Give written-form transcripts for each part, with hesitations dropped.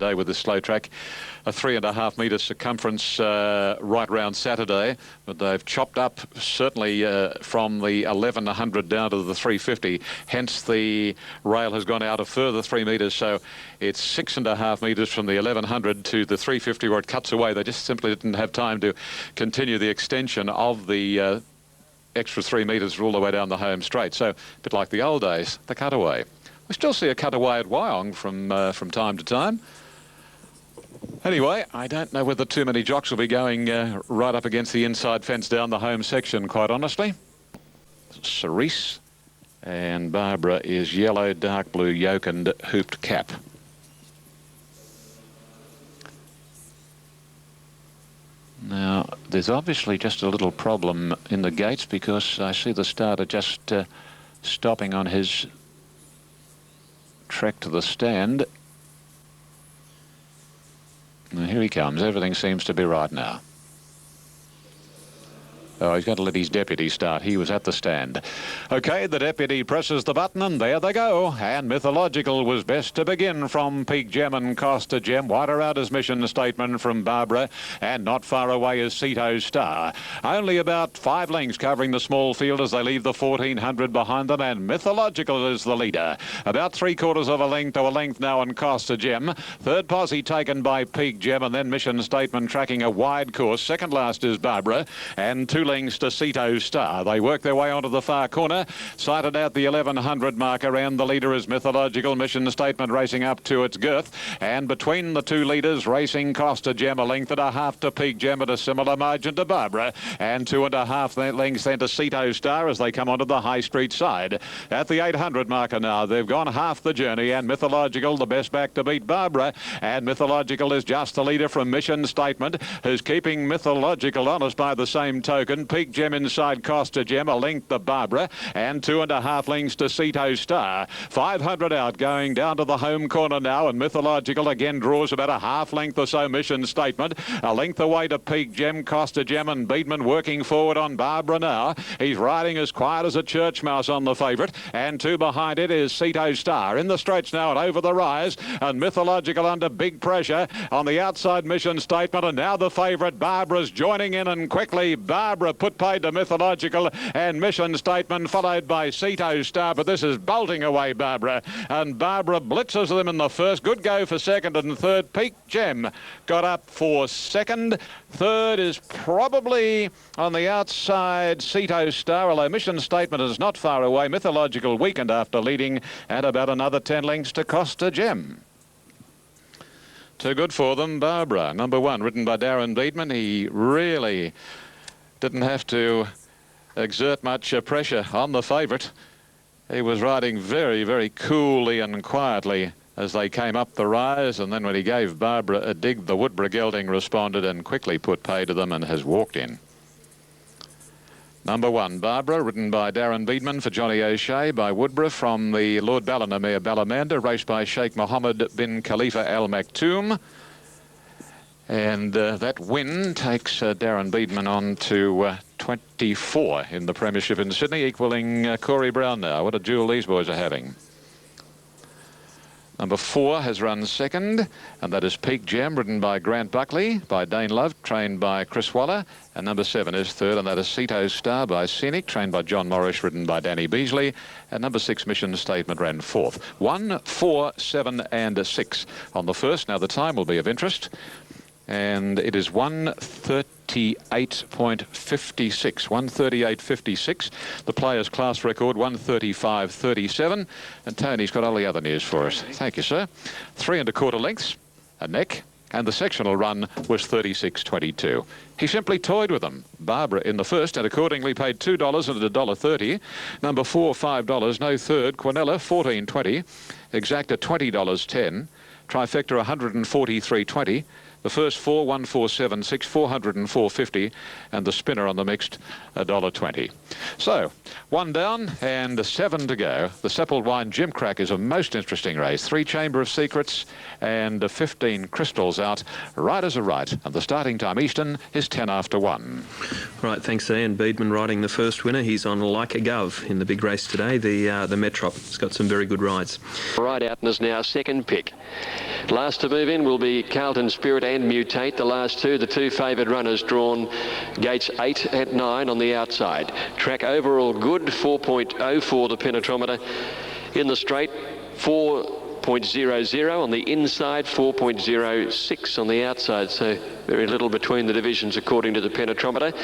day with this slow track, a 3.5 metre circumference right round Saturday, but they've chopped up certainly from the 1100 down to the 350. Hence the rail has gone out a further 3 metres, so it's 6.5 metres from the 1100 to the 350 where it cuts away. They just simply didn't have time to continue the extension of the extra 3 metres all the way down the home straight. So a bit like the old days, the cutaway. We still see a cutaway at Wyong from time to time. Anyway, I don't know whether too many jocks will be going right up against the inside fence down the home section, quite honestly. Cerise and Barbara is yellow, dark blue yoke and hooped cap. Now, there's obviously just a little problem in the gates because I see the starter just stopping on his trek to the stand. Now, here he comes. Everything seems to be right now. Oh, he's got to let his deputy start. He was at the stand. OK, the deputy presses the button and there they go. And Mythological was best to begin from Peak Gem and Costa Gem. Wide around his mission statement from Barbara. And not far away is Ceto's Star. Only about 5 lengths covering the small field as they leave the 1400 behind them. And Mythological is the leader. About 3/4 of a length to a length now in Costa Gem. Third posse taken by Peak Gem and then Mission Statement tracking a wide course. Second last is Barbara. And 2 lengths to Ceto's Star. They work their way onto the far corner, sighted out the 1100 marker, and the leader is Mythological. Mission Statement racing up to its girth, and between the 2 leaders racing Costa Gem, a length and a half to Peak Gem at a similar margin to Barbara, and 2.5 lengths then to Ceto's Star as they come onto the High Street side. At the 800 marker now, they've gone half the journey, and Mythological the best back to beat Barbara, and Mythological is just the leader from Mission Statement, who's keeping Mythological honest by the same token. Peak Gem inside Costa Gem, a length to Barbara, and 2.5 lengths to Ceto's Star. 500 out, going down to the home corner now, and Mythological again draws about a half length or so. Mission Statement, a length away to Peak Gem, Costa Gem and Beatman working forward on Barbara now. He's riding as quiet as a church mouse on the favourite, and 2 behind it is Ceto's Star. In the stretch now and over the rise, and Mythological under big pressure on the outside. Mission Statement, and now the favourite Barbara's joining in, and quickly Barbara put paid to Mythological and Mission Statement followed by Ceto's Star, but this is bolting away Barbara, and Barbara blitzes them in the first. Good go for second and third. Peak Gem got up for second. Third is probably on the outside Ceto's Star, although Mission Statement is not far away. Mythological weakened after leading, and about another 10 lengths to Costa Gem. Too good for them. Barbara, number 1, ridden by Darren Beedman. He really didn't have to exert much pressure on the favourite. He was riding very, very coolly and quietly as they came up the rise, and then when he gave Barbara a dig, the Woodborough gelding responded and quickly put pay to them and has walked in. Number 1, Barbara, ridden by Darren Beedman for Johnny O'Shea by Woodborough from the Lord Ballina mare Ballamanda, raced by Sheikh Mohammed bin Khalifa Al Maktoum. And that win takes Darren Beedman on to 24 in the Premiership in Sydney, equalling Corey Brown now. What a duel these boys are having. Number 4 has run second, and that is Peak Gem, ridden by Grant Buckley, by Dane Love, trained by Chris Waller. And number 7 is third, and that is Ceto's Star by Scenic, trained by John Morris, ridden by Danny Beasley. And number 6, Mission Statement, ran 4th. 1, 4, 7 and 6 on the first. Now the time will be of interest, and it is 1:38.56. 1:38.56. The players' class record 1:35.37. And Tony's got all the other news for us. Thank you, sir. 3 1/4 lengths, a neck, and the sectional run was 36.22. He simply toyed with them. Barbara in the first, and accordingly paid $2 and $1.30. Number 4, $5. No third. Quinella, $14.20. Exacta, $20.10. Trifecta, $143.20. The first 4, 1,476, 404.50, and the spinner on the mixed, $1.20. So, 1 down and 7 to go. The Sepulwine Gimcrack is a most interesting race. 3 Chamber of Secrets and 15 Crystals out. Riders are right, and the starting time Eastern is 10 after 1. Right, thanks, Ian. Beedman riding the first winner. He's on Like a Gov in the big race today, the Metrop. It's got some very good rides. Right out and is now second pick. Last to move in will be Carlton Spirit and Mutate, the last two. The two favoured runners drawn gates 8 and 9 on the outside. Track overall good, 4.04 the penetrometer. In the straight, 4.00 on the inside, 4.06 on the outside, so very little between the divisions according to the penetrometer.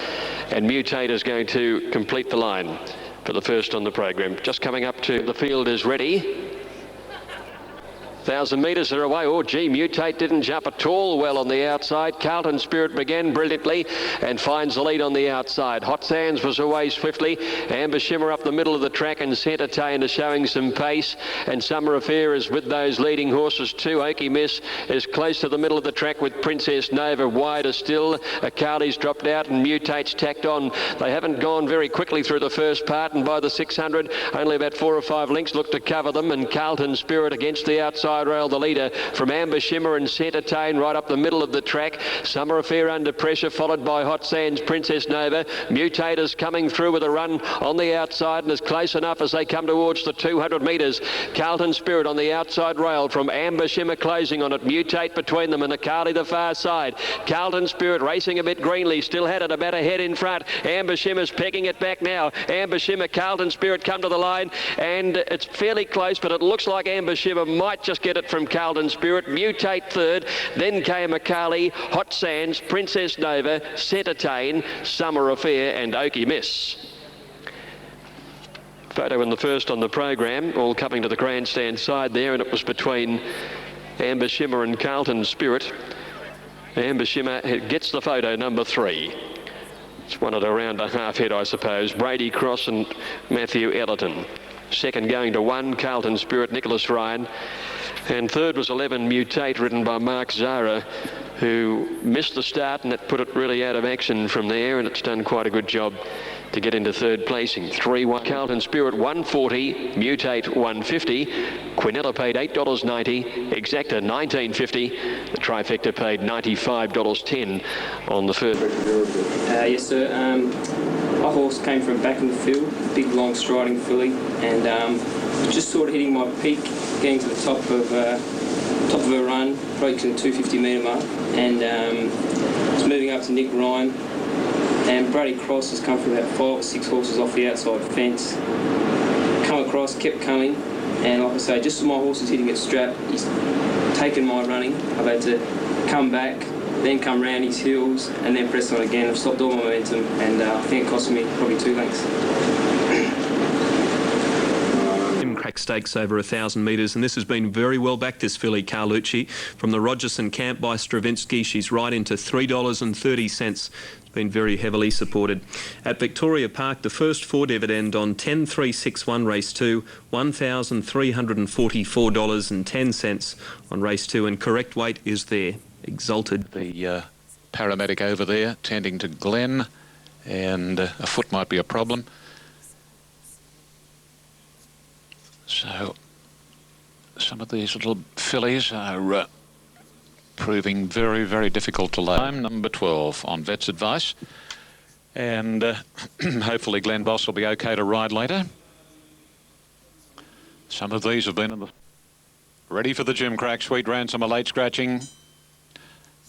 And Mutate is going to complete the line for the first on the program. Just coming up to the field is ready. 1,000 metres are away. Oh, gee, Mutate didn't jump at all well on the outside. Carlton Spirit began brilliantly and finds the lead on the outside. Hot Sands was away swiftly. Amber Shimmer up the middle of the track, and Centertain is showing some pace. And Summer Affair is with those leading horses too. Okie Miss is close to the middle of the track with Princess Nova wider still. Akali's dropped out and Mutate's tacked on. They haven't gone very quickly through the first part, and by the 600, only about 4 or 5 lengths look to cover them. And Carlton Spirit against the outside rail, the leader from Amber Shimmer and Centertain right up the middle of the track. Summer Affair under pressure, followed by Hot Sands, Princess Nova. Mutate is coming through with a run on the outside and is close enough as they come towards the 200 metres. Carlton Spirit on the outside rail from Amber Shimmer closing on it. Mutate between them and Akali the far side. Carlton Spirit racing a bit greenly, still had it about a head in front. Amber Shimmer's pegging it back now. Amber Shimmer, Carlton Spirit come to the line, and it's fairly close, but it looks like Amber Shimmer might just get it from Carlton Spirit. Mutate third, then came Akali, Hot Sands, Princess Nova, Centertain, Summer Affair and Okie Miss. Photo in the first on the program, all coming to the grandstand side there, and it was between Amber Shimmer and Carlton Spirit. Amber Shimmer gets the photo, number 3. It's one at around a half head, I suppose. Brady Cross and Matthew Ellerton. Second going to 1, Carlton Spirit, Nicholas Ryan. And third was 11, Mutate, ridden by Mark Zara, who missed the start, and that put it really out of action from there, and it's done quite a good job to get into third placing. 3-1, Carlton Spirit 140, Mutate 150, Quinella paid $8.90, Exacta $19.50, the trifecta paid $95.10 on the first. Yes, sir. My horse came from back in the field, big long striding filly, and just sort of hitting my peak, getting to the top of a run, breaking the 250 metre mark, and it's moving up to Nick Ryan, and Brady Cross has come from about 5 or 6 horses off the outside fence, come across, kept coming, and like I say, just as my horse is hitting its strap, he's taken my running. I've had to come back, then come round his heels, and then press on again. I've stopped all my momentum, and I think it cost me probably 2 lengths. Gimcrack Stakes over 1,000 metres, and this has been very well backed, this filly, Carlucci, from the Rogerson camp by Stravinsky. She's right into $3.30. It's been very heavily supported. At Victoria Park, the first 4 dividend on 10.361 race 2, $1,344.10 on race 2, and correct weight is there. Exalted. The paramedic over there tending to Glenn, and a foot might be a problem. So some of these little fillies are proving very, very difficult to lay. I'm number 12 on vet's advice, and hopefully Glenn Boss will be okay to ride later. Some of these have been in the... Ready for the Gimcrack. Sweet Ransom, a late scratching.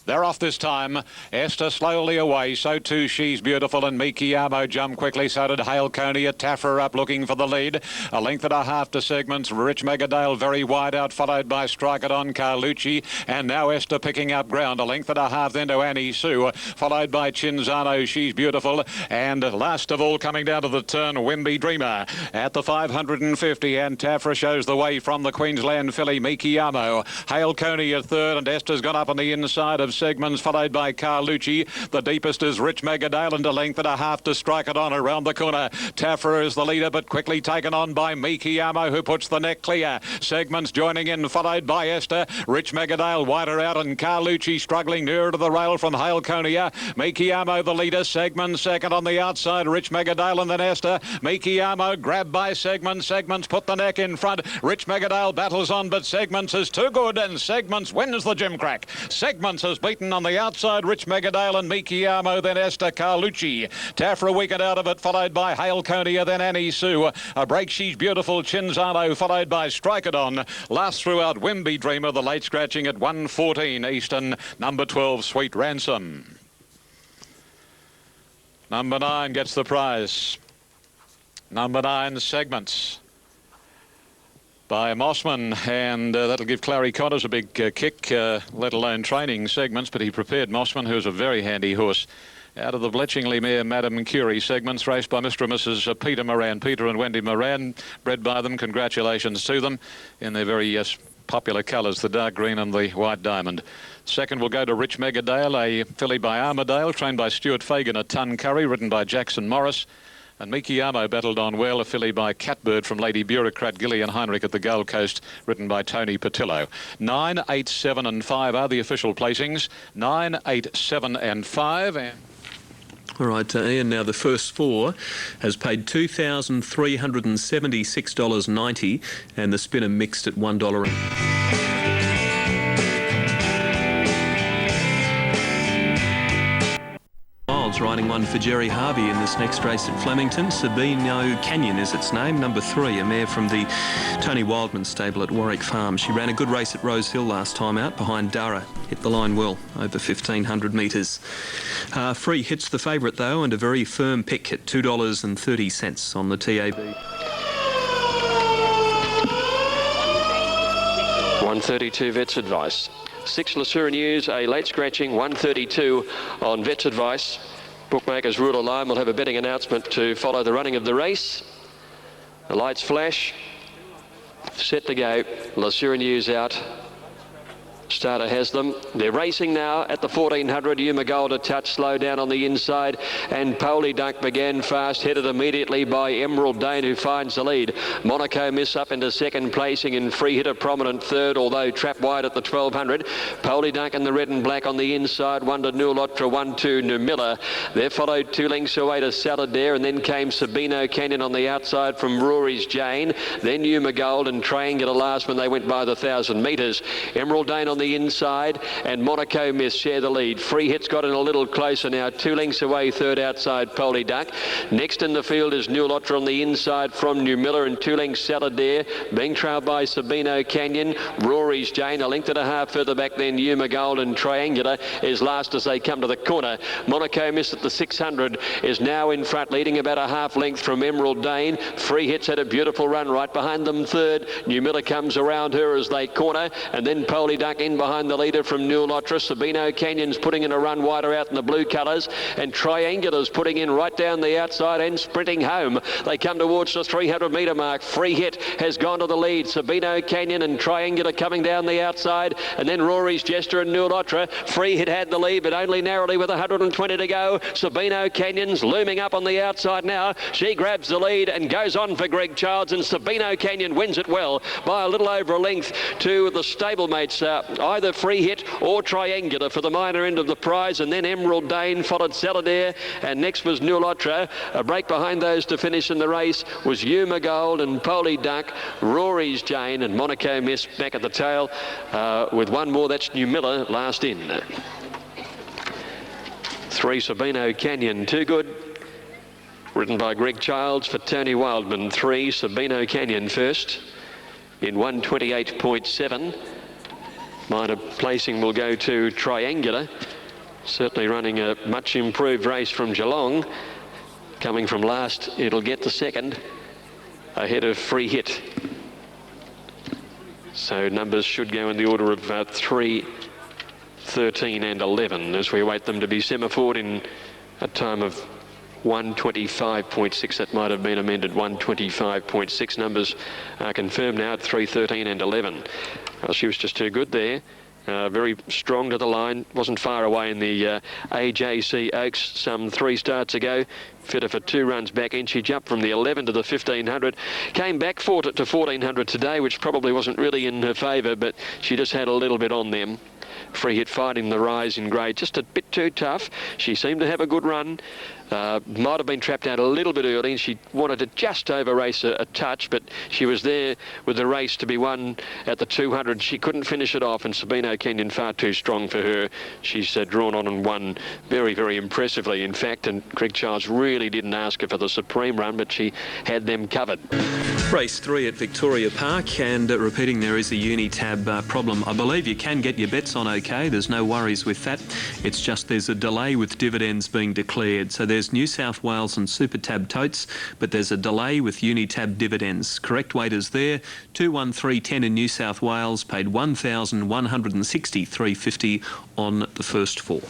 They're off this time. Esther slowly away. So too She's Beautiful, and Mikiyamo jumped quickly. So did Hale Coney. Taffer up looking for the lead. A length and a half to Segments. Rich Megadale very wide out, followed by Strike It On, Carlucci. And now Esther picking up ground. A length and a half then to Annie Sue, followed by Chinzano, She's Beautiful. And last of all, coming down to the turn, Wimby Dreamer at the 550. And Taffer shows the way from the Queensland filly, Mikiyamo. Hale Coney at third, and Esther's gone up on the inside of Segments, followed by Carlucci. The deepest is Rich Megadale, and a length and a half to Strike It On around the corner. Taffer is the leader, but quickly taken on by Mikiyamo, who puts the neck clear. Segments joining in, followed by Esther. Rich Megadale wider out, and Carlucci struggling nearer to the rail from Hale Conia. Mikiyamo the leader, Segments second on the outside. Rich Megadale and then Esther. Mikiyamo grabbed by Segments. Segments put the neck in front. Rich Megadale battles on, but Segments is too good, and Segments wins the Gimcrack. Segments has been beaten on the outside. Rich Megadale and Miki Amo, then Esther Carlucci. Tafra Wicket out of it, followed by Hale Conia, then Annie Sue. A break, She's Beautiful, Chinzano, followed by Strike-It-On. Last throughout, Wimby Dreamer, the late scratching at 114 Eastern. Number 12, Sweet Ransom. Number 9 gets the prize. Number 9, Segments by Mossman, and that'll give Clary Connors a big kick, let alone training Segments, but he prepared Mossman, who's a very handy horse, out of the Bletchingley mare Madame Curie. Segments raced by Mr. and Mrs. Peter Moran, Peter and Wendy Moran, bred by them. Congratulations to them in their very popular colours, the dark green and the white diamond. Second will go to Rich Megadale, a filly by Armadale, trained by Stuart Fagan at Tun Curry, ridden by Jackson Morris. And Miki Amo battled on well, a filly by Catbird from Lady Bureaucrat Gillian Heinrich at the Gold Coast, ridden by Tony Patillo. 9, 8, 7 and 5 are the official placings. 9, 8, 7 and 5. All right, Ian, now the first 4 has paid $2,376.90 and the spinner mixed at $1. Riding one for Jerry Harvey in this next race at Flemington. Sabino Canyon is its name, number 3, a mare from the Tony Wildman stable at Warwick Farm. She ran a good race at Rose Hill last time out behind Dara. Hit the line well, over 1,500 metres. Free Hit's the favourite though, and a very firm pick at $2.30 on the TAB. 132 Vet's Advice. 6 Lasura News, a late scratching 132 on Vet's Advice. Bookmakers Rule of Lime will have a betting announcement to follow the running of the race. The lights flash. Set to go. Lasura News out. Starter has them. They're racing now at the 1400. Yuma Gold a touch slow down on the inside, and Polly Dunk began fast, headed immediately by Emerald Dane, who finds the lead. Monaco Miss up into second placing, and Free Hit a prominent third, although trap wide at the 1200. Polly Dunk in the red and black on the inside. Wonder Nulotra 1-2 Numilla. There followed 2 lengths away to Saladair, and then came Sabino Canyon on the outside from Rory's Jane. Then Yuma Gold and Triangular last when they went by the 1,000 metres. Emerald Dane on the inside, and Monaco Miss share the lead. Free Hit's got in a little closer now, 2 lengths away, third outside Polly Duck. Next in the field is Nulotra on the inside from New Miller, and 2 lengths Saladair, being trailed by Sabino Canyon. Rory's Jane, a length and a half further back, then Yuma Gold, and Triangular is last as they come to the corner. Monaco Miss at the 600 is now in front, leading about a half length from Emerald Dane. Free Hit's had a beautiful run, right behind them third. New Miller comes around her as they corner, and then Polly Duck in behind the leader from Nulotra. Sabino Canyon's putting in a run wider out in the blue colours, and Triangular's putting in right down the outside and sprinting home. They come towards the 300 metre mark. Free Hit has gone to the lead. Sabino Canyon and Triangular coming down the outside, and then Rory's Jester and Nulotra. Free Hit had the lead, but only narrowly with 120 to go. Sabino Canyon's looming up on the outside now. She grabs the lead and goes on for Greg Childs, and Sabino Canyon wins it well by a little over a length to the stablemates, either Free Hit or Triangular for the minor end of the prize, and then Emerald Dane followed Saladair, and next was Nulotra. A break behind those to finish in the race was Yuma Gold and Polly Duck, Rory's Jane, and Monaco Miss back at the tail with one more. That's New Miller last in. 3 Sabino Canyon, 2 good. Ridden by Greg Childs for Tony Wildman. 3 Sabino Canyon first in 128.7. Minor placing will go to Triangular, certainly running a much improved race from Geelong. Coming from last, it'll get the second, ahead of Free Hit. So numbers should go in the order of 3, 13 and 11 as we await them to be semaphored in a time of 125.6. That might have been amended. 125.6. Numbers are confirmed now at 3, 13 and 11. Well, she was just too good there. Very strong to the line. Wasn't far away in the AJC Oaks some 3 starts ago. Fitter for 2 runs back in. She jumped from the 11 to the 1500. Came back fought it to 1400 today, which probably wasn't really in her favour, but she just had a little bit on them. free hit finding the rise in grade just a bit too tough. She seemed to have a good run. Might have been trapped out a little bit early, and she wanted to just over race a touch, but she was there with the race to be won at the 200. She couldn't finish it off, and Sabino Kenyon far too strong for her. She's drawn on and won very, very impressively, in fact, and Greg Childs really didn't ask her for the supreme run, but she had them covered. Race 3 at Victoria Park, and repeating, there is a Unitab problem. I believe you can get your bets on OK. There's no worries with that. It's just there's a delay with dividends being declared. So there's New South Wales and Supertab totes, but there's a delay with Unitab dividends. Correct weight is there. 213.10 in New South Wales, paid 1,163.50 on the first 4.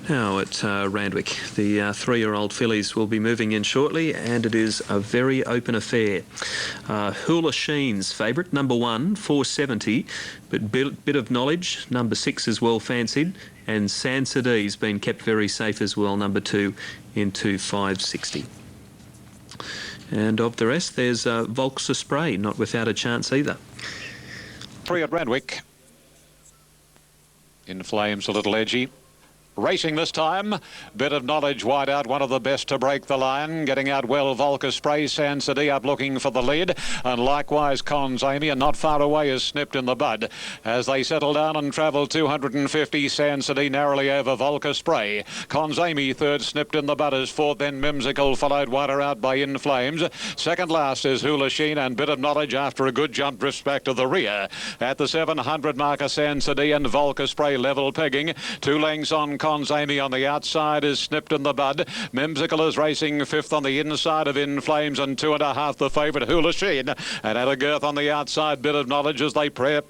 Now at Randwick, the 3-year-old fillies will be moving in shortly, and it is a very open affair. Hula Sheen's favourite, number 1, 470, but bit of knowledge, number 6 is well fancied, and Sansadi's been kept very safe as well, number 2 into 560. And of the rest, there's Volkser Spray, not without a chance either. 3 at Randwick. In Flames, a little edgy. Racing this time, bit of knowledge wide out, one of the best to break the line, getting out well. Volker Spray, Sansadi up looking for the lead, and likewise Cons Amy, and not far away is Snipped in the Bud. As they settle down and travel 250, Sansadi narrowly over Volker Spray. Cons Amy third, Snipped in the Bud is fourth, then Mimsicle followed wider out by In Flames. Second last is Hula Sheen, and bit of knowledge after a good jump drifts back to the rear. At the 700 marker, Sansadi and Volker Spray level pegging. 2 lengths on Cons Amy on the outside is Snipped in the Bud. Mimsicle is racing fifth on the inside of In Flames, and 2.5 the favourite Hula Sheen. And at a girth on the outside, bit of knowledge as they prepare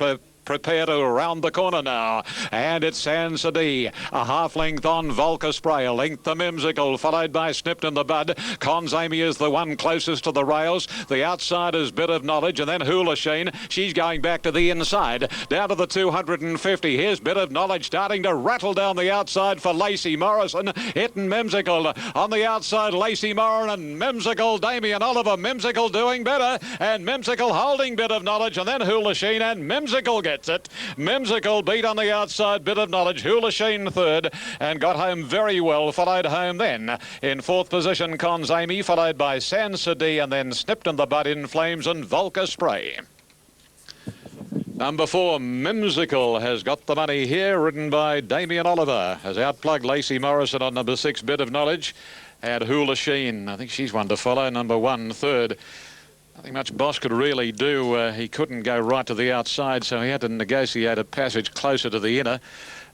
to round the corner now, and it's Sansadi, a half length on Volker Spray, a length to Mimsicle, followed by Snipped in the Bud. Cons Amy is the one closest to the rails. The outside is Bit of Knowledge, and then Hula Sheen. She's going back to the inside, down to the 250. Here's Bit of Knowledge starting to rattle down the outside for Lacey Morrison. Hitting Mimsicle on the outside. Lacey Morrison and Mimsicle, Damien Oliver. Mimsicle doing better, and Mimsicle holding Bit of Knowledge, and then Hula Sheen, and Mimsicle gets it. Mimsicle beat on the outside, Bit of Knowledge. Hula Sheen third, and got home very well. Followed home then in fourth position, Cons Amy, followed by Sansadi, and then Snipped in the Bud, In Flames, and Volker Spray. Number 4, Mimsicle, has got the money here, ridden by Damien Oliver. Has outplugged Lacey Morrison on number 6, Bit of Knowledge, and Hula Sheen. I think she's one to follow. Number 1, third. Nothing much Boss could really do. He couldn't go right to the outside, so he had to negotiate a passage closer to the inner,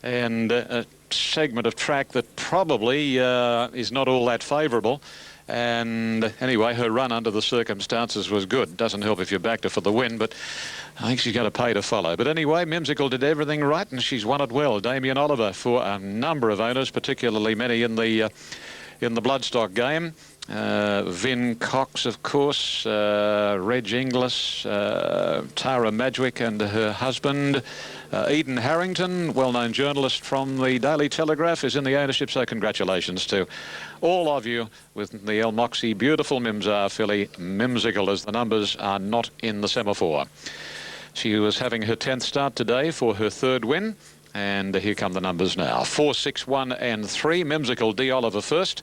and a segment of track that probably is not all that favourable. And anyway, her run under the circumstances was good. Doesn't help if you backed her for the win, but I think she's going to pay to follow. But anyway, Mimsicle did everything right, and she's won it well. Damien Oliver for a number of owners, particularly many in the bloodstock game. Vin Cox, of course, Reg Inglis, Tara Madgwick and her husband. Eden Harrington, well-known journalist from the Daily Telegraph, is in the ownership, so congratulations to all of you with the El Moxie beautiful Mimsar filly Mimsicle, as the numbers are not in the semaphore. She was having her 10th start today for her 3rd win, and here come the numbers now. 4, 6, 1 and 3. Mimsicle, D. Oliver first.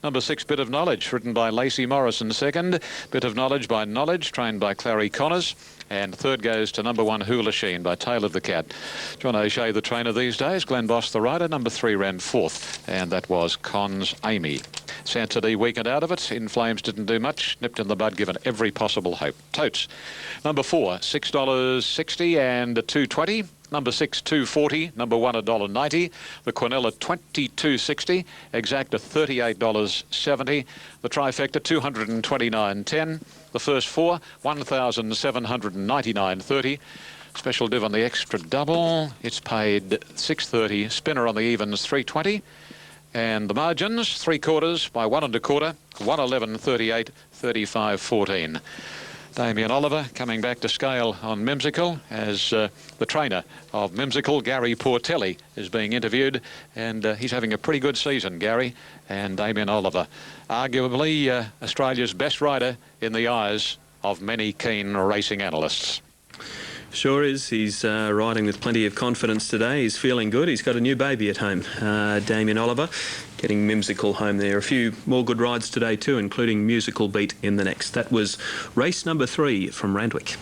Number 6, Bit of Knowledge, written by Lacey Morrison second. Bit of Knowledge by Knowledge, trained by Clary Connors. And third goes to number 1, Hula Sheen, by Taylor the Cat. John O'Shea, the trainer these days. Glenn Boss, the rider. Number 3 ran 4th, and that was Cons Amy. Sansadi weakened out of it. In Flames didn't do much. Nipped in the bud, given every possible hope. Totes. Number 4, $6.60 and $2.20. Number 6, $2.40. Number 1, $1.90. The Quinella, $22.60. Exacta, $38.70. The trifecta, $229.10. The first 4, $1,799.30. Special div on the extra double. It's paid $6.30. Spinner on the evens, $3.20. And the margins, 3/4 by 1 1/4, 111.38, 35.14. Damien Oliver coming back to scale on Mimsicle as the trainer of Mimsicle, Gary Portelli, is being interviewed, and he's having a pretty good season, Gary. And Damien Oliver, arguably Australia's best rider in the eyes of many keen racing analysts. Sure is. He's riding with plenty of confidence today. He's feeling good. He's got a new baby at home. Damien Oliver getting Mimsical home there. A few more good rides today too, including Musical Beat in the next. That was race number 3 from Randwick.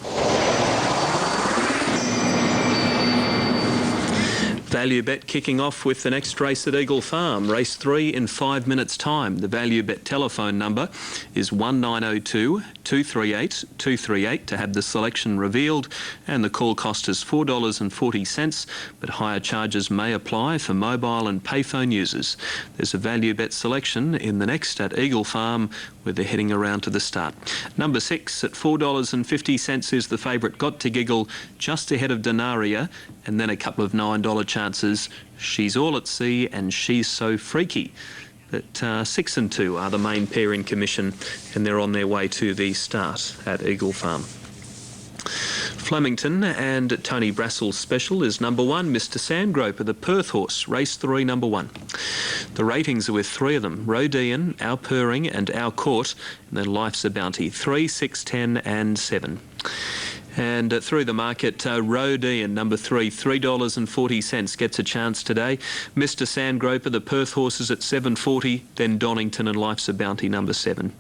Value bet kicking off with the next race at Eagle Farm. Race 3 in 5 minutes' time. The value bet telephone number is 1902 238 238 to have the selection revealed, and the call cost is $4.40, but higher charges may apply for mobile and payphone users. There's a value bet selection in the next at Eagle Farm, where they're heading around to the start. Number 6 at $4.50 is the favourite Got to Giggle, just ahead of Denaria, and then a couple of $9 chances. She's All at Sea and She's So Freaky. But 6 and 2 are the main pair in commission, and they're on their way to the start at Eagle Farm. Flemington and Tony Brassel's special is number 1, Mr. Sandgroper, the Perth horse, race 3, number 1. The ratings are with 3 of them: Rodian, Our Purring and Our Court, and then Life's a Bounty, 3, 6, 10 and 7. And through the market, Rodian, number 3, $3.40 gets a chance today. Mr. Sandgroper, the Perth horses at $7.40, then Donington and Life's a Bounty, number 7.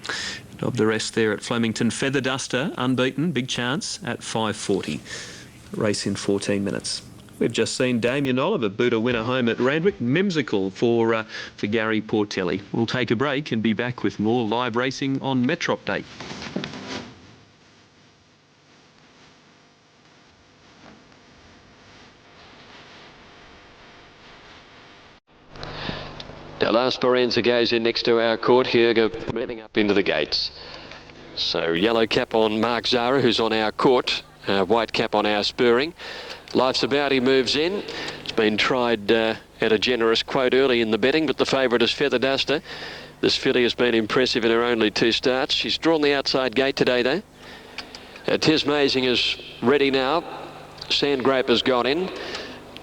Of the rest there at Flemington, Feather Duster, unbeaten, big chance at $5.40. Race in 14 minutes. We've just seen Damien Oliver boot a winner home at Randwick, Mimsical for Gary Portelli. We'll take a break and be back with more live racing on Metrop Day. Now, La Speranza goes in next to Our Court. Hugo moving up into the gates. So yellow cap on Mark Zara, who's on Our Court. White cap on Our Spurring. Life's a Bounty moves in. It's been tried at a generous quote early in the betting, but the favourite is Feather Duster. This filly has been impressive in her only 2 starts. She's drawn the outside gate today, though. Tismazing is ready now. Sandgroper's gone in.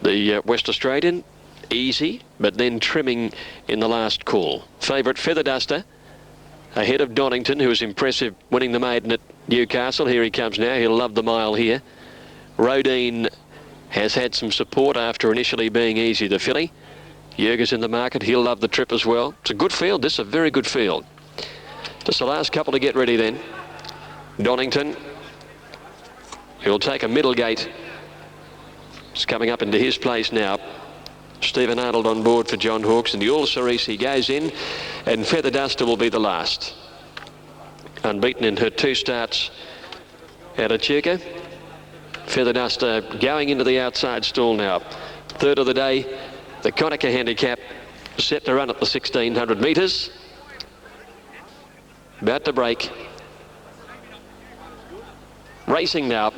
The West Australian, easy, but then trimming in the last call. Favourite Feather Duster ahead of Donington, who was impressive winning the maiden at Newcastle. Here he comes now. He'll love the mile here. Rodine has had some support after initially being easy, the filly. Jurgen's in the market. He'll love the trip as well. It's a good field. This is a very good field. Just the last couple to get ready then. Donington. He'll take a middle gate. It's coming up into his place now. Stephen Arnold on board for John Hawkes, and the All Cerise goes in, and Feather Duster will be the last. Unbeaten in her 2 starts at Echuca. Feather Duster going into the outside stall now. Third of the day, the Conica handicap, set to run at the 1600 metres. About to break. Racing now.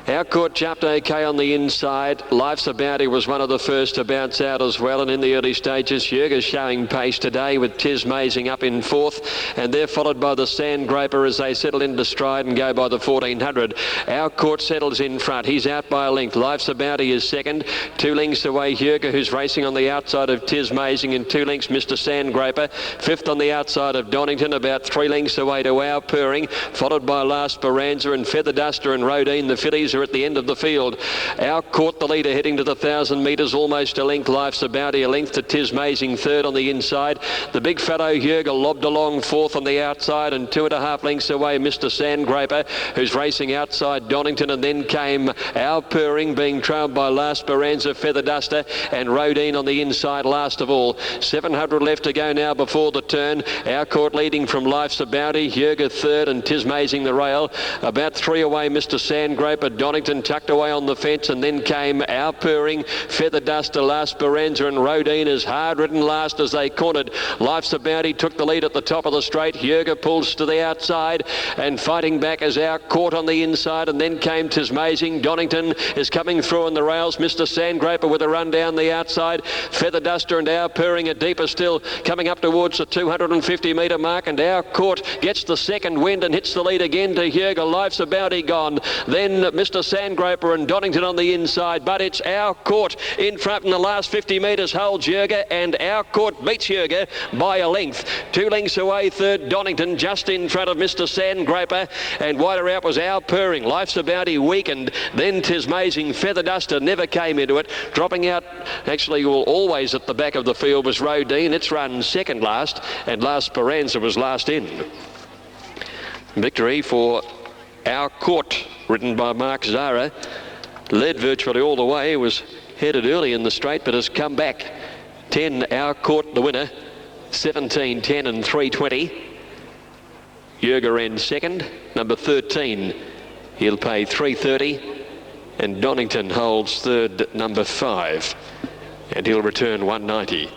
Our Court jumped okay on the inside. Life's a Bounty was one of the first to bounce out as well, and in the early stages, Jurgen's showing pace today with Tismazing up in 4th, and they're followed by the Sandgroper as they settle into stride and go by the 1400. Our Court settles in front. He's out by a length. Life's a Bounty is second. 2 lengths away, Jurgen, who's racing on the outside of Tismazing, and 2 lengths, Mr. Sandgroper. 5th on the outside of Donington, about 3 lengths away to Our Purring, followed by La Speranza and Feather Duster and Rodine. The fillies are at the end of the field. Our Court the leader heading to the 1,000 metres, almost a length. Life's a Bounty a length to Tismazing, 3rd on the inside. The big fellow Jurgen lobbed along 4th on the outside, and 2.5 lengths away Mr. Sandgroper, who's racing outside Donington, and then came Our Purring being trailed by La Speranza, Feather Duster and Rodine on the inside last of all. 700 left to go now before the turn. Our Court leading from Life's a Bounty, Jurgen 3rd and Tismazing the rail. About 3 away Mr. Sandgroper. Donington tucked away on the fence, and then came Our Purring, Feather Duster, La Speranza and Rodine is hard ridden last as they cornered. Life's a Bounty took the lead at the top of the straight. Jurgen pulls to the outside, and fighting back as Our Court on the inside, and then came Tismazing. Donington is coming through on the rails. Mr. Sandgroper with a run down the outside. Feather Duster and Our Purring are deeper still, coming up towards the 250 metre mark, and Our Court gets the second wind and hits the lead again to Jurgen. Life's a Bounty gone. Then Mr. Mr. Sandgroper and Donington on the inside, but it's Our Court in front in the last 50 metres, holds Jurga, and Our Court beats Jurga by a length. 2 lengths away, third Donington, just in front of Mr. Sandgroper, and wider out was Our Purring. Life's a Bounty weakened, then Tismazing Feather Duster never came into it. Dropping out, actually always at the back of the field was Rodine. It's run second last, and Last Speranza was last in. Victory for Our Court, ridden by Mark Zara. Led virtually all the way, was headed early in the straight, but has come back. 10 Our Court the winner, 17, 10 and 320. Jurga ran second, number 13. He'll pay 330, and Donington holds third, number 5, and he'll return 190.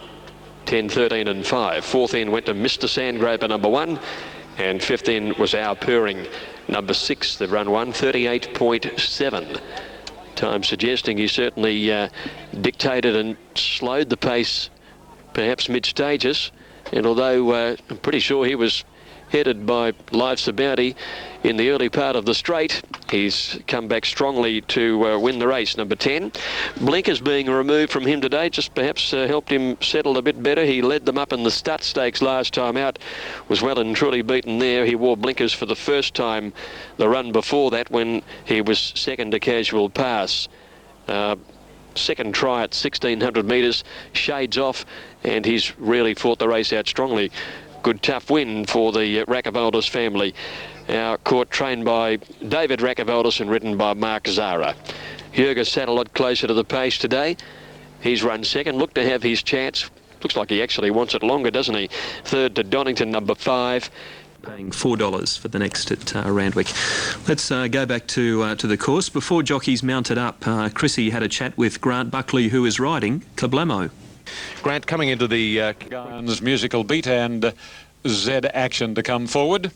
10, 13 and 5. Fourth in went to Mr. Sandgroper, number 1, and fifth in was Our Purring, number 6. They've run 1:38.7. Time suggesting he certainly dictated and slowed the pace, perhaps mid-stages. And although I'm pretty sure he was headed by Life's a Bounty in the early part of the straight, he's come back strongly to win the race. Number 10, blinkers being removed from him today, just perhaps helped him settle a bit better. He led them up in the Stut Stakes last time out, was well and truly beaten there. He wore blinkers for the first time the run before that, when he was second to Casual Pass. Second try at 1600 metres, shades off, and he's really fought the race out strongly. Good tough win for the Rakavaldis family. Our Court trained by David Rakavaldis and ridden by Mark Zara. Jurga sat a lot closer to the pace today. He's run second, looked to have his chance. Looks like he actually wants it longer, doesn't he? Third to Donington, number 5. Paying $4 for the next at Randwick. Let's go back to the course. Before jockeys mounted up, Chrissy had a chat with Grant Buckley, who is riding Kablamo. Grant coming into the Guns Musical Beat, and Z Action to come forward.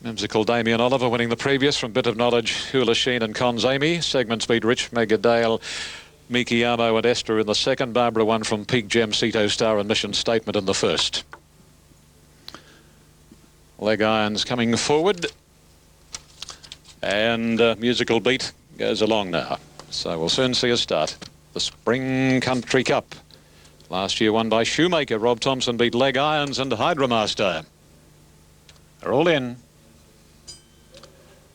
Whimsical Damien Oliver winning the previous from Bit of Knowledge, Hula Sheen and Cons Amy. Segment Speed Rich, Megadale, Mikiyamo and Esther in the second. Barbara won from Peak Gem, Ceto Star and Mission Statement in the first. Leg Irons coming forward, and Musical Beat goes along now. So we'll soon see a start. The Spring Country Cup. Last year won by Shoemaker. Rob Thompson beat Leg Irons and Hydromaster. They're all in.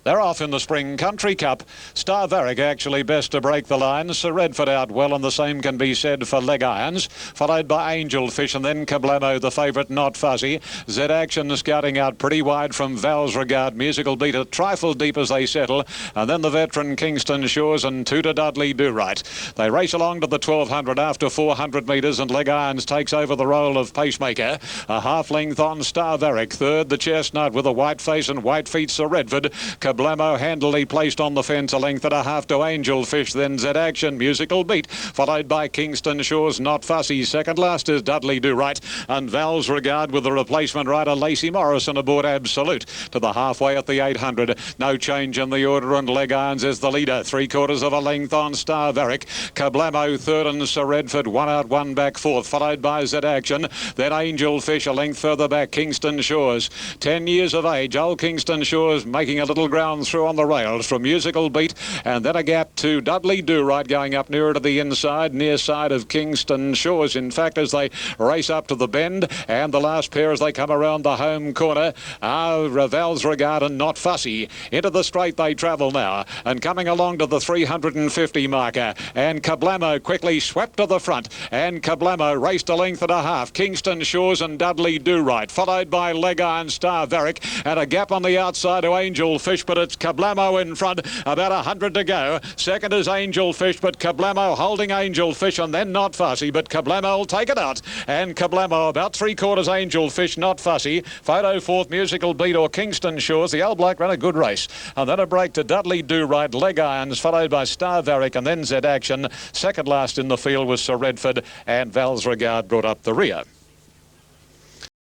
They're off in the Spring Country Cup. Star Varick actually best to break the line. Sir Redford out well, and the same can be said for Leg Irons, followed by Angel Fish, and then Kablamo, the favourite, Not Fuzzy. Z Action scouting out pretty wide from Val's Regard. Musical Beat a trifle deep as they settle, and then the veteran Kingston Shores and 2 to Dudley Do Right. They race along to the 1200 after 400 metres, and Leg Irons takes over the role of pacemaker. A half length on Star Varick. Third, the Chestnut with a white face and white feet, Sir Redford. Kablamo handily placed on the fence, a length and a half to Angel Fish, then Z Action, Musical Beat, followed by Kingston Shores, Not Fussy. Second last is Dudley Do Right, and Val's Regard with the replacement rider Lacey Morrison aboard Absolute. To the halfway at the 800, no change in the order, and Leg Irons is the leader. 3/4 of a length on Star Varick. Kablamo third, and Sir Redford 1 out 1 back fourth, followed by Z Action, then Angel Fish a length further back. Kingston Shores, 10 years of age, old Kingston Shores making a little ground through on the rails from Musical Beat, and then a gap to Dudley Do Right going up nearer to the inside, near side of Kingston Shores. In fact, as they race up to the bend, and the last pair as they come around the home corner are Val's Regard and Not Fussy. Into the straight they travel now, and coming along to the 350 marker, and Kablamo quickly swept to the front, and Kablamo raced a length and a half. Kingston Shores and Dudley Do Right, followed by Leg Iron, Star Varick, and a gap on the outside to Angel Fish, but it's Kablamo in front, about 100 to go. Second is Angel Fish, but Kablamo holding Angel Fish, and then Not Fussy, but Kablamo will take it out, and Kablamo about 3/4 Angel Fish, Not Fussy. Photo fourth, Musical Beat or Kingston Shores. The old bloke ran a good race, and then a break to Dudley Do Right, Leg Irons, followed by Star Varick, and then Z Action. Second last in the field was Sir Redford, and Val's Regard brought up the rear.